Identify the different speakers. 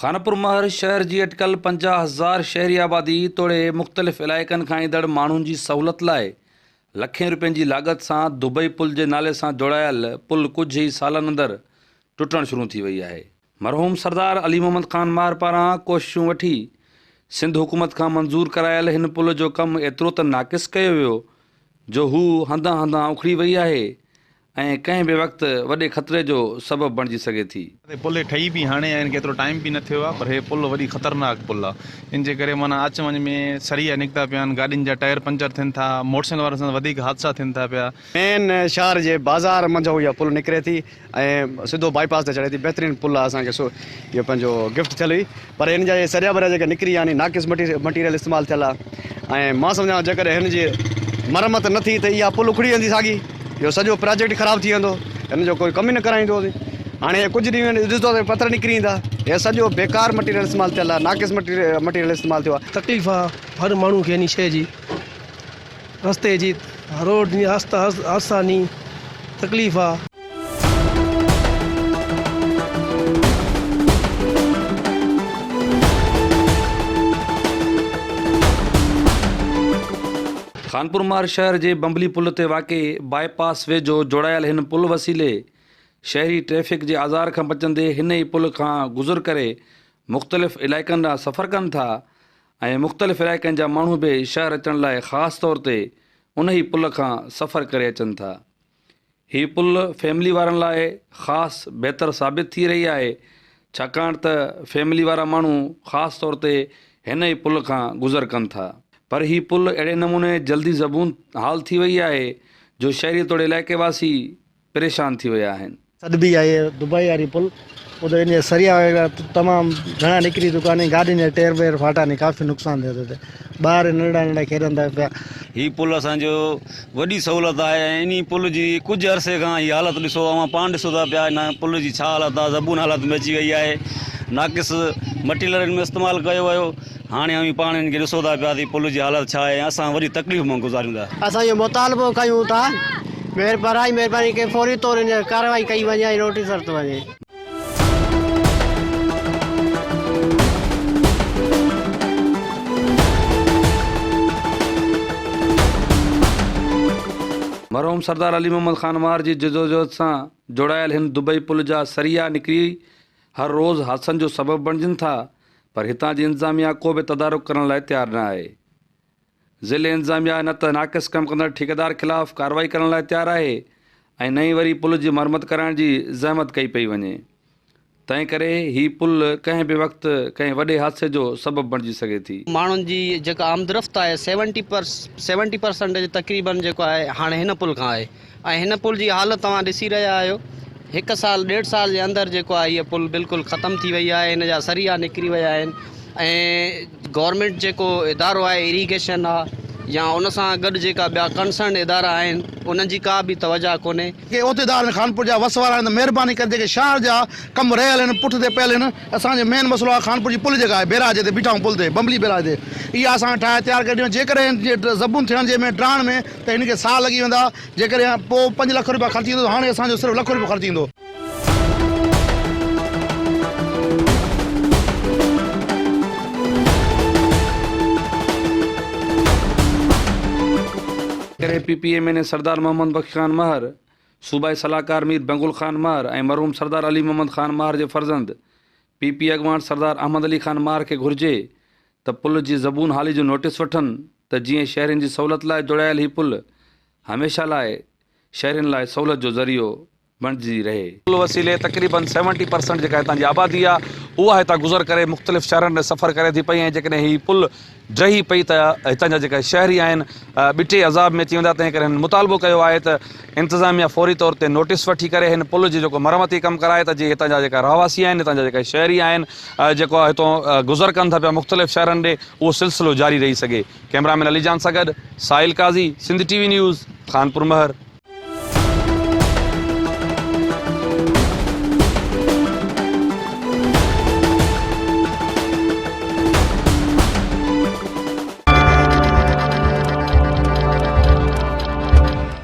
Speaker 1: खानपुर महर शहर की अटकल 50,000 शहरी आबादी तोड़े मुख़्तलिफ़ इलाइक़नि खां ईंदड़ माण्हुनि जी सहूलत लाइ लखें रुपयनि जी लागत सां दुबई पुल जे नाले सां जोड़ायल पुल कुछ ही सालनि अंदरि टुटणु शुरू थी वई आहे। मरहूम सरदार अली मोहम्मद ख़ान महर पारां कोशिशूं वठी सिंध हुकूमत खां मंज़ूर करायल हिन पुल जो कमु एतिरो त नाक़िस कयो वियो जो हू हंधा हंधा उखड़ी वई आहे ऐं कंहिं बि वक़्तु वॾे ख़तरे जो सबबु बणिजी सघे थी।
Speaker 2: पुल ठही भी हाणे ऐं केतिरो टाइम भी न थियो आहे, पर हे पुल वॾी ख़तरनाक पुल आहे। इन जे करे माना अच वञ में सरिया निकिता पिया आहिनि, गाॾियुनि जा टायर पंचर थियनि था, मोटरसाइकिल वारनि सां वधीक हादसा थियनि था पिया।
Speaker 3: मेन शहर जे बाज़ार मंझो इहा पुल निकिरे थी ऐं सिधो बाईपास ते चढ़े थी। बहितरीनु पुल आहे, असांखे इहो पंहिंजो गिफ्ट थियल हुई, पर हिन जा सरिया वरिया जेके निकिरी यानी नाक़िस मटीरियल इस्तेमालु थियल आहे। ऐं मां सम्झां जेकॾहिं हिन जी मरम्मत न थी त इहा पुल उखड़ी वेंदी साॻी, इहो सॼो प्रोजेक्ट ख़राबु थी वेंदो, हिन जो कोई कमु ई न कराईंदो। हाणे कुझु ॾींहं ॾिसंदो त पथर निकिरी ईंदा, हे सॼो बेकार मटीरियल इस्तेमालु थियल आहे, नाक़िस मटीरियल इस्तेमालु थियो आहे।
Speaker 4: तकलीफ़ आहे हर माण्हू खे इन शइ जी, रस्ते जी, रोड जी आसानी तकलीफ़ आहे।
Speaker 1: खानपुर महर शहर जे बम्बली पुल ते वाक़े बाईपास वेझो जोड़ायल हिन पुल वसीले शहरी ट्रैफ़िक जे आज़ार खां बचंदे हिन ई पुल खां गुज़र करे मुख़्तलिफ़ इलाइक़नि ॾांहुं सफ़र कनि था ऐं मुख़्तलिफ़ इलाइक़नि जा माण्हू बि शहर अचण लाइ ख़ासि तौर ते उन ई पुल खां सफ़र करे अचनि था। हीउ पुल फैमिली वारनि लाइ ख़ासि बहितर साबित थी रही आहे, छाकाणि त फैमिली वारा माण्हू ख़ासि तौर ते हिन ई पुल खां गुज़र कनि था। पर हीउ पुल अहिड़े नमूने जल्दी ज़बून हाल थी वई आहे जो शहरी तोड़े इलाइक़े वासी परेशान थी विया आहिनि।
Speaker 4: सदबी आहे दुबई वारी पुल, उधर इन सरिया वग़ैरह तमामु घणा निकिरी चुका आहिनि, गाॾियुनि जा टायर वायर फाटा नहीं, काफ़ी नुक़सान थिए थो। ॿार नंढा नंढा खेॾनि था पिया।
Speaker 5: ही पुल असांजो वॾी सहूलियत आहे ऐं इन पुल जी कुझु अरसे खां हीअ हालत ॾिसो, अवां पाण ॾिसो था पिया हिन पुल जी छा हालत आहे, ज़बून हालत में अची वई आहे, नाक़िस मटीरियल में इस्तेमालु कयो वियो। हाणे अवी पाण हिन खे ॾिसो था पिया थी पुल जी हालत छा आहे, असां वरी तकलीफ़ में गुज़ारियूं था।
Speaker 6: असां इहो मुतालबो कयूं था महिरबानी के फौरी तौर इन कार्रवाई कई वञे ऐं नोटिस वरितो वञे।
Speaker 1: मरहूम सरदार अली मोहम्मद ख़ान महर जी जदोजहद सां जोड़ायल हिन दुबई पुल जा सरिया निकिरी हर रोज़ हादसनि जो सबबु बणिजनि था, पर हितां जी इंतज़ामिया को बि तदारुक करण लाइ तयारु न आहे। ज़िले इंतज़ामिया न त नाक़िस कमु कंदड़ ठेकेदार ख़िलाफ़ु कार्रवाई करण लाइ तयारु आहे ऐं न ई वरी पुल जी मरम्मत कराइण जी ज़हमत कई पई वञे। तंहिं करे हीउ पुल कंहिं बि वक़्तु कंहिं वॾे हादसे जो सबबु बणिजी सघे थी।
Speaker 6: माण्हुनि जी जेका आमदरफ़्त आहे 70% जे तक़रीबन जेको आहे हाणे हिन पुल खां आहे ऐं हिन पुल जी हालत तव्हां ॾिसी रहिया आहियो। 1 साल 1.5 साल जे अंदरि जेको आहे हीअ पुल बिल्कुलु ख़तमु थी वई आहे, हिन जा सरिया निकिरी विया आहिनि ऐं गवर्नमेंट जेको इदारो आहे इरीगेशन आहे या उन सां गॾु जेका ॿिया कंसर्न इदारा आहिनि उन्हनि जी का बि तवजा कोन्हे।
Speaker 7: के उहिदेदार खानपुर जा वस वारा आहिनि, महिरबानी करे जेके शहर जा कमु रहियल आहिनि पुठिते पियल आहिनि, असांजो मेन मसइलो आहे खानपुर जी पुल जेका आहे बैराज ते बीठा पुल ते बम्बली बैराज ते, इहा असां ठाहे तयारु करे ॾियूं। जेकॾहिं हिन जे ज़बून थियण जे में ड्राइण में त हिनखे साह लॻी वेंदा, जेकॾहिं पोइ 5 लख रुपया ख़र्च ईंदो, हाणे असांजो सिर्फ़ु ₹1 लख ख़र्च ईंदो।
Speaker 1: PPM ने सरदार मोहम्मद बख्श ख़ान महर, सूबाई सलाहकार मीर बंगुल ख़ान महर ऐं मरहूम सरदार अली मोहम्मद ख़ान महर जे फर्ज़ंद PP अॻवान सरदार अहमद अली ख़ान महर खे घुर्जे त पुल जी ज़बून हाली जो नोटिस वठनि त जीअं शहरनि जी सहूलत लाइ जोड़ायल हीउ पुल हमेशह लाइ शहरनि लाइ सहूलत जो ज़रियो बणिजी रहे। पुल वसीले तक़रीबन 70% जेका हितां जी आबादी आहे उहा हितां गुज़र करे मुख़्तलिफ़ शहरनि में सफ़र करे थी पई ऐं जेकॾहिं हीउ पुल ड्रही पई त हितां जा जेका शहरी आहिनि ॿिटे अज़ाब में अची वेंदा। तंहिं करे हिन मुतालबो कयो आहे त इंतिज़ामिया फौरी तौर ते नोटिस वठी करे हिन पुल जी जेको मरमती कमु कराए त जीअं हितां जा जेका रहवासी आहिनि, हितां जा जेका शहरी आहिनि जेको हितां गुज़र कनि था पिया मुख़्तलिफ़ शहरनि ॾे, उहो सिलसिलो जारी रही सघे। कैमरामैन अलीजान सां गॾु साहिल काज़ी, सिंध TV न्यूज़, खानपुर महर।